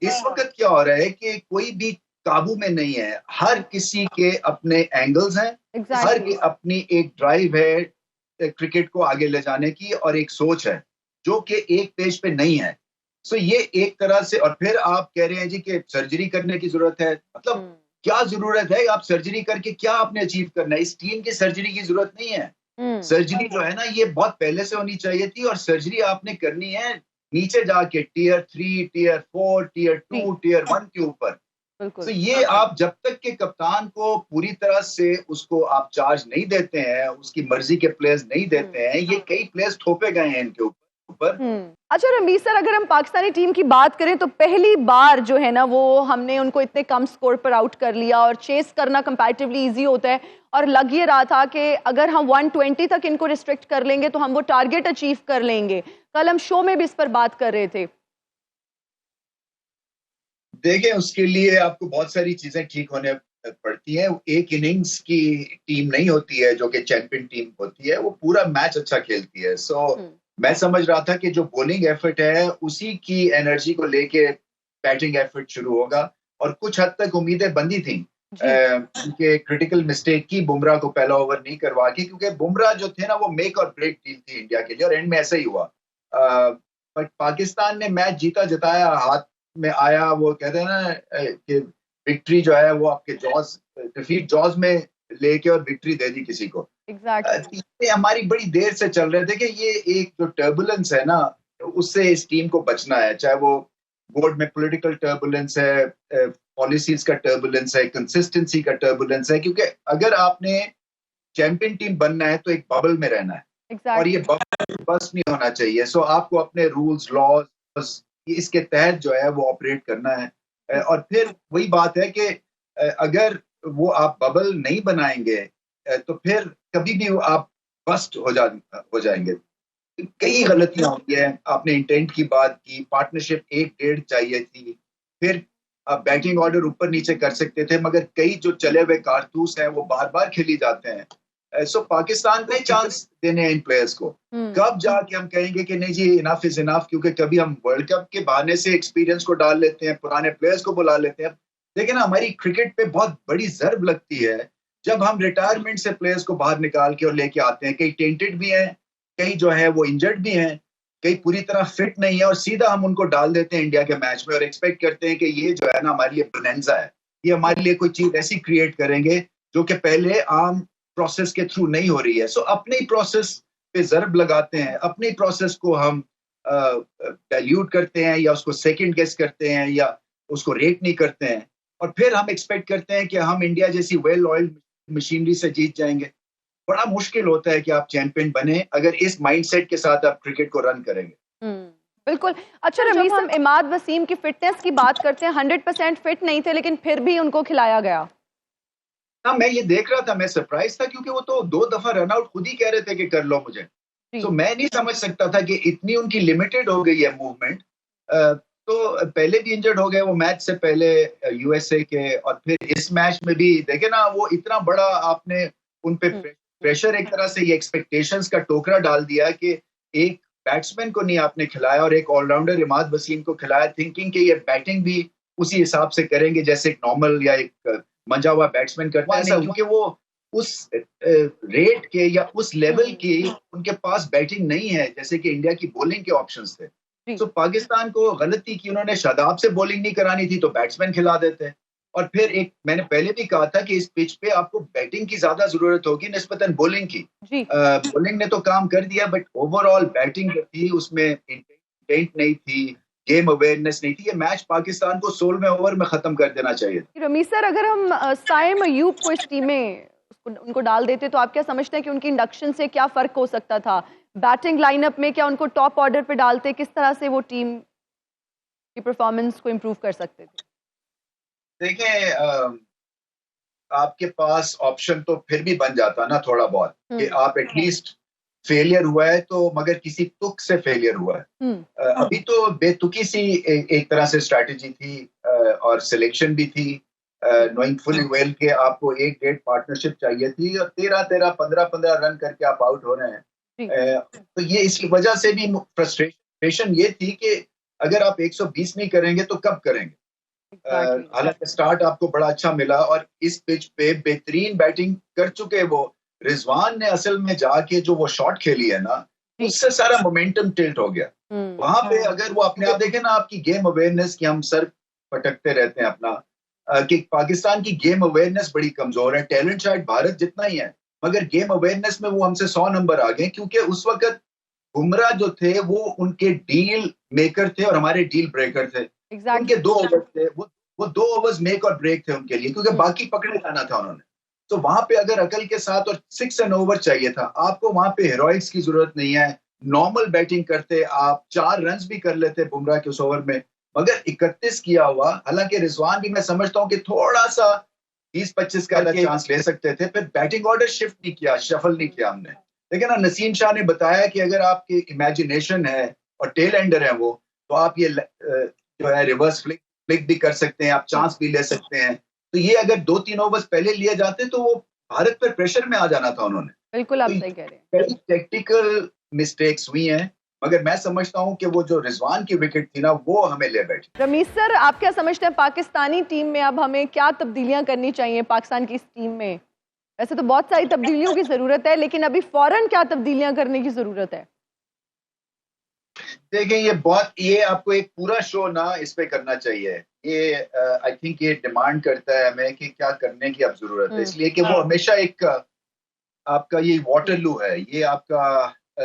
इस वक्त क्या हो रहा है कि कोई भी काबू में नहीं है, हर किसी के अपने एंगल्स हैं, हर की अपनी एक ड्राइव है क्रिकेट को आगे ले जाने की, और एक सोच है जो कि एक पेज पे नहीं है। सो ये एक तरह से, और फिर आप कह रहे हैं जी कि सर्जरी करने की जरूरत है, मतलब क्या जरूरत है? आप सर्जरी करके क्या आपने अचीव करना है? इस टीम की सर्जरी की जरूरत नहीं है। सर्जरी जो है ना, ये बहुत पहले से होनी चाहिए थी, और सर्जरी आपने करनी है नीचे जाके टियर 3, टियर 4, टियर 2, टियर 1 के ऊपर। तो ये आप जब तक के कप्तान को पूरी तरह से उसको आप चार्ज नहीं देते हैं, उसकी मर्जी के प्लेयर्स नहीं देते हैं, ये कई प्लेयर्स थोपे गए हैं इनके ऊपर। अच्छा रमीज सर, अगर हम पाकिस्तानी टीम की बात करें तो पहली बार जो है ना वो हमने उनको इतने कम स्कोर पर आउट कर लिया, और चेस करना कंपैरेटिवली इजी होता है, और लग ये रहा था कि अगर हम 120 तक इनको रिस्ट्रिक्ट कर लेंगे तो हम वो टारगेट अचीव कर लेंगे। कल हम शो में भी इस पर बात कर रहे थे। देखिए, उसके लिए आपको बहुत सारी चीजें ठीक होने पड़ती हैं। एक इनिंग्स की टीम नहीं होती है जो कि चैंपियन टीम होती है, वो पूरा मैच अच्छा खेलती है। सो मैं समझ रहा था कि जो बॉलिंग एफर्ट है उसी की एनर्जी को लेके बैटिंग एफर्ट शुरू होगा, और कुछ हद तक उम्मीदें बंदी थी उनके क्रिटिकल मिस्टेक की, बुमराह को पहला ओवर नहीं करवा के, क्योंकि बुमराह जो थे ना वो मेक और ब्रेक टीम थी इंडिया के लिए, और एंड में ऐसा ही हुआ। बट पाकिस्तान ने मैच जीता जिताया, हाथ में आया। वो कहते हैं ना कि विक्ट्री जो है वो आपके जॉज, डिफीट जॉज में लेके और विक्ट्री दे दी किसी को। ये हमारी बड़ी देर से चल रहे थे कि ये एक जो टर्बुलेंस है ना, उससे इस टीम को बचना है, चाहे वो बोर्ड में पॉलिटिकल टर्बुलेंस है, पॉलिसीज का टर्बुलेंस है, कंसिस्टेंसी का टर्बुलेंस है, क्योंकि अगर आपने चैंपियन टीम बनना है तो एक बबल में रहना है, और ये बबल बस नहीं होना चाहिए। सो आपको अपने रूल्स लॉज इसके तहत जो है वो ऑपरेट करना है, और फिर वही बात है कि अगर वो आप बबल नहीं बनाएंगे तो फिर कभी भी आप बस्ट हो जाएंगे। कई गलतियां होती हैं। आपने इंटेंट की बात की, पार्टनरशिप 1-1.5 चाहिए थी, फिर आप बैटिंग ऑर्डर ऊपर नीचे कर सकते थे, मगर कई जो चले हुए कारतूस हैं वो बार बार खेली जाते हैं। सो पाकिस्तान ने चांस देने हैं इन प्लेयर्स को। कब जाके हम कहेंगे कि नहीं जी इनफ इज इनफ, क्योंकि कभी हम वर्ल्ड कप के बहाने से एक्सपीरियंस को डाल लेते हैं, पुराने प्लेयर्स को बुला लेते हैं। लेकिन हमारी क्रिकेट पे बहुत बड़ी जर्ब लगती है जब हम रिटायरमेंट से प्लेयर्स को बाहर निकाल के और लेके आते हैं। कई टेंटेड भी हैं, कई जो है वो इंजर्ड भी हैं, कई पूरी तरह फिट नहीं है, और सीधा हम उनको डाल देते हैं इंडिया के मैच में और एक्सपेक्ट करते हैं कि ये जो है ना हमारे लिए बोनेंजा है, ये हमारे लिए कोई चीज ऐसी क्रिएट करेंगे जो कि पहले आम प्रोसेस के थ्रू नहीं हो रही है। सो अपने ही प्रोसेस पे जर्ब लगाते हैं, अपने ही प्रोसेस को हम डाइल्यूट करते हैं, या उसको सेकंड गेस करते हैं, या उसको रेट नहीं करते हैं, और फिर हम एक्सपेक्ट करते हैं कि हम इंडिया जैसी वेल ऑयल्ड मशीनरी से जीत जाएंगे। बड़ा मुश्किल होता है कि आप चैंपियन बने अगर इस माइंडसेट के साथ आप क्रिकेट को रन करेंगे। बिल्कुल। अच्छा रमीज, हम इमाद वसीम की फिटनेस की बात करते हैं। 100% फिट नहीं थे, लेकिन फिर भी उनको खिलाया गया। हाँ, मैं ये देख रहा था, मैं सरप्राइज था, क्योंकि वो तो 2 दफा रन आउट खुद ही कह रहे थे कि कर लो मुझे। तो मैं नहीं समझ सकता था कि इतनी उनकी लिमिटेड हो गई है मूवमेंट। तो पहले भी इंजर्ड हो गए वो मैच से पहले यूएसए के, और फिर इस मैच में भी देखे ना, वो इतना बड़ा आपने उन पे प्रेशर, एक तरह से ये एक्सपेक्टेशंस का टोकरा डाल दिया कि एक बैट्समैन को नहीं आपने खिलाया और एक ऑलराउंडर इमाद वसीम को खिलाया, थिंकिंग कि ये बैटिंग भी उसी हिसाब से करेंगे जैसे एक नॉर्मल या एक मंजा हुआ बैट्समैन करता है, क्योंकि वो उस रेट के या उस लेवल की उनके पास बैटिंग नहीं है जैसे कि इंडिया की बॉलिंग के ऑप्शंस थे। तो पाकिस्तान को गलती की, उन्होंने शादाब से बॉलिंग नहीं करानी थी तो बैट्समैन खिला देते। और फिर एक मैंने पहले भी कहा था कि इस पिच पे आपको बैटिंग की ज्यादा जरूरत होगी निस्बतन बॉलिंग की। बॉलिंग ने तो काम कर दिया, बट ओवरऑल बैटिंग थी उसमें इंटेंट नहीं थी, गेम अवेयरनेस नहीं थी। ये मैच पाकिस्तान को 16वें ओवर में खत्म कर देना चाहिए। रमीज सर, अगर हम साइम अयूब को इस टीम में उनको डाल देते तो आप क्या समझते हैं कि उनकी इंडक्शन से क्या फर्क हो सकता था? बैटिंग लाइनअप में क्या उनको टॉप ऑर्डर पे डालते, किस तरह से वो टीम की परफॉर्मेंस को इम्प्रूव कर सकते थे? देखिए, आपके पास ऑप्शन तो फिर भी बन जाता ना थोड़ा बहुत, कि आप एटलीस्ट फेलियर हुआ है तो मगर किसी तुक से फेलियर हुआ है। अभी तो बेतुकी सी एक तरह से स्ट्रैटेजी थी, और सिलेक्शन भी थी, नोइंग फुली वेल के आपको 1-1.5 पार्टनरशिप चाहिए थी, और 13-13, 15-15 रन करके आप आउट हो रहे हैं। तो ये इसकी वजह से भी फ्रस्ट्रेशन ये थी कि अगर आप 120 नहीं करेंगे तो कब करेंगे? हालांकि स्टार्ट आपको बड़ा अच्छा मिला और इस पिच पे बेहतरीन बैटिंग कर चुके वो रिजवान ने असल में जाके जो वो शॉट खेली है ना, उससे सारा मोमेंटम टिल्ट हो गया। वहां पे अगर वो अपने आप देखे ना, आपकी गेम अवेयरनेस की हम सर पटकते रहते हैं अपना, कि पाकिस्तान की गेम अवेयरनेस बड़ी कमजोर है। टैलेंट शायद भारत जितना ही है, मगर गेम अवेयरनेस में वो हमसे 100 नंबर आ गए, क्योंकि उस वक्त बुमराह जो थे वो उनके डील मेकर थे और हमारे डील ब्रेकर थे। उनके 2 ओवर थे, वो 2 ओवर्स मेक और ब्रेक थे उनके लिए, क्योंकि बाकी पकड़े जाना था उन्होंने। तो वहां पे अगर अकल के साथ, और 6 एंड ओवर चाहिए था आपको, वहां पे हेरोइक्स की जरूरत नहीं है। नॉर्मल बैटिंग करते आप 4 रन भी कर लेते बुमराह के उस ओवर में, मगर 31 किया हुआ। हालांकि रिजवान भी मैं समझता हूँ कि थोड़ा सा 20-25 का चांस ले सकते थे, फिर बैटिंग ऑर्डर शिफ्ट नहीं किया, शफल नहीं किया हमने। लेकिन ना, नसीम शाह ने बताया कि अगर आपकी इमेजिनेशन है और टेल एंडर है वो, तो आप ये जो है रिवर्स फ्लिक भी कर सकते हैं, आप चांस भी ले सकते हैं। तो ये अगर 2-3 ओवर्स पहले लिए जाते तो वो भारत पर प्रेशर में आ जाना था उन्होंने। बिल्कुल आप सही कह रहे हैं। टेक्निकल मिस्टेक्स हुई हैं, मगर मैं समझता हूं कि वो जो रिजवान की विकेट थी ना, वो हमें ले बैठी। रमीज सर, आप क्या समझते हैं पाकिस्तानी टीम में अब हमें क्या तब्दीलियां करनी चाहिए पाकिस्तान की इस टीम में? वैसे तो बहुत सारी तब्दीलियों की जरूरत है, लेकिन अभी फौरन क्या तब्दीलियां करने की जरूरत है? देखिए, ये आपको एक पूरा शो ना इस पे करना चाहिए। ये आई थिंक ये डिमांड करता है हमें कि क्या करने की अब जरूरत है, इसलिए कि वो हमेशा एक आपका ये वाटरलू है। ये आपका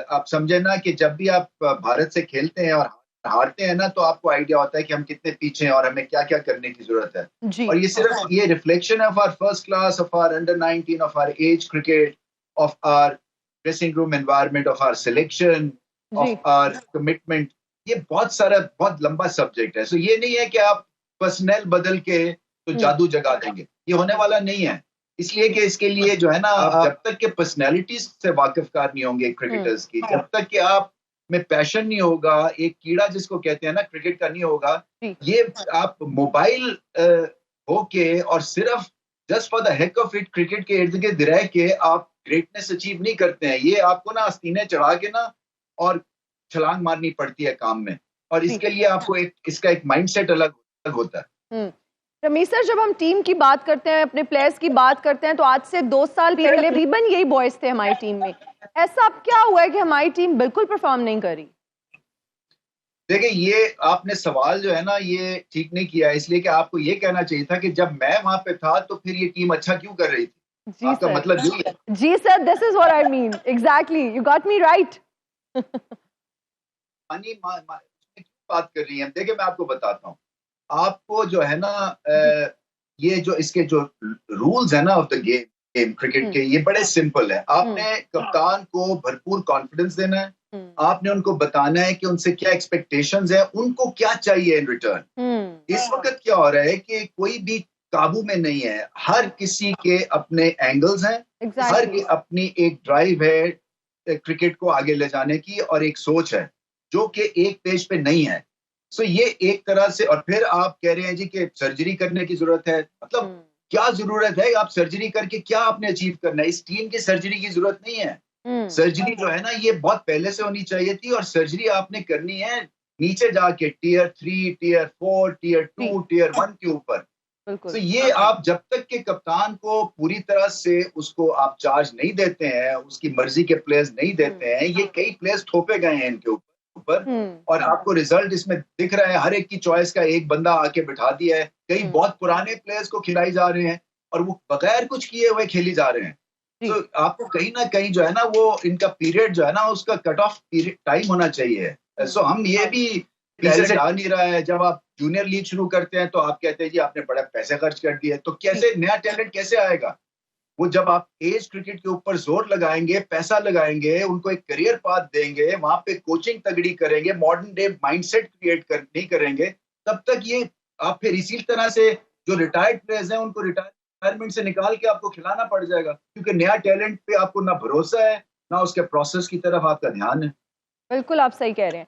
आप समझे ना कि जब भी आप भारत से खेलते हैं और हारते हैं ना, तो आपको आइडिया होता है कि हम कितने पीछे हैं और हमें क्या क्या करने की जरूरत है। और ये सिर्फ ये reflection of our first class, of our under 19, of our age cricket, of our dressing room environment, of our selection, of our commitment. ये बहुत लंबा सब्जेक्ट है। सो ये नहीं है कि आप पर्सनल बदल के तो जादू जगा देंगे, ये होने वाला नहीं है। इसलिए कि इसके लिए जो है ना, जब तक के पर्सनैलिटीज से वाकिफकार नहीं होंगे क्रिकेटर्स की, जब तक कि आप में पैशन नहीं होगा, एक कीड़ा जिसको कहते हैं ना क्रिकेट का नहीं होगा, ये आप मोबाइल होके और सिर्फ just for the heck of it cricket के इर्द गिर्द रह के आप ग्रेटनेस अचीव नहीं करते हैं। ये आपको ना आस्तीने चढ़ा के ना और छलांग मारनी पड़ती है काम में, और इसके लिए आपको इसका एक माइंडसेट अलग होता है। रमीज सर, जब हम टीम की बात करते हैं, अपने प्लेयर्स की बात करते हैं, तो आज से 2 साल पहले तकरीबन यही बॉयज थे हमारी टीम में। ऐसा अब क्या हुआ है कि हमारी टीम बिल्कुल परफॉर्म नहीं कर रही? देखिए, ये आपने सवाल जो है ना, ये ठीक नहीं किया, इसलिए कि आपको ये कहना चाहिए था कि जब मैं वहां पे था तो फिर ये टीम अच्छा क्यों कर रही थी। जी आपका सर, मतलब यही है। जी sir, this is what I mean, exactly, you got me right. बात कर रही है। देखिए, मैं आपको बताता हूँ, आपको जो है ना, ये जो इसके जो रूल्स है ना ऑफ द गेम क्रिकेट के, ये बड़े सिंपल है। आपने कप्तान को भरपूर कॉन्फिडेंस देना है, आपने उनको बताना है कि उनसे क्या एक्सपेक्टेशंस है, उनको क्या चाहिए इन रिटर्न। इस वक्त क्या हो रहा है कि कोई भी काबू में नहीं है, हर किसी के अपने एंगल्स हैं, हर की अपनी एक ड्राइव है क्रिकेट को आगे ले जाने की, और एक सोच है जो कि एक पेज पे नहीं है। सो ये एक तरह से, और फिर आप कह रहे हैं जी कि सर्जरी करने की जरूरत है। मतलब क्या जरूरत है? आप सर्जरी करके क्या आपने अचीव करना है? इस टीम की सर्जरी की जरूरत नहीं है। सर्जरी जो है ना, ये बहुत पहले से होनी चाहिए थी, और सर्जरी आपने करनी है नीचे जाके टियर 3, टियर 4, टियर 2, टियर 1 के ऊपर। तो ये आप जब तक के कप्तान को पूरी तरह से उसको आप चार्ज नहीं देते हैं, उसकी मर्जी के प्लेयर्स नहीं देते हैं, ये कई प्लेयर्स थोपे गए हैं इनके ऊपर, और आपको रिजल्ट इसमें दिख रहा है। हर एक की चॉइस का एक बंदा आके बिठा दिया है, कई बहुत पुराने प्लेयर्स को खिलाई जा रहे हैं, और वो बगैर कुछ किए हुए खेली जा रहे हैं। तो आपको कहीं ना कहीं जो है ना, वो इनका पीरियड जो है ना, उसका कट ऑफ पीरियड टाइम होना चाहिए। सो हम ये भी टैलेंट आ नहीं रहा है। जब आप जूनियर लीग शुरू करते हैं तो आप कहते हैं जी आपने बड़ा पैसे खर्च कर दिए, तो कैसे नया टैलेंट कैसे आएगा? वो जब आप एज क्रिकेट के ऊपर जोर लगाएंगे, पैसा लगाएंगे, उनको एक करियर पाथ देंगे, वहां पे कोचिंग तगड़ी करेंगे, मॉडर्न डे माइंडसेट नहीं करेंगे, तब तक ये आप फिर इसी तरह से जो रिटायर्ड प्लेयर्स हैं उनको रिटायरमेंट से निकाल के आपको खिलाना पड़ जाएगा, क्योंकि नया टैलेंट पे आपको ना भरोसा है, ना उसके प्रोसेस की तरफ आपका ध्यान है। बिल्कुल आप सही कह रहे हैं।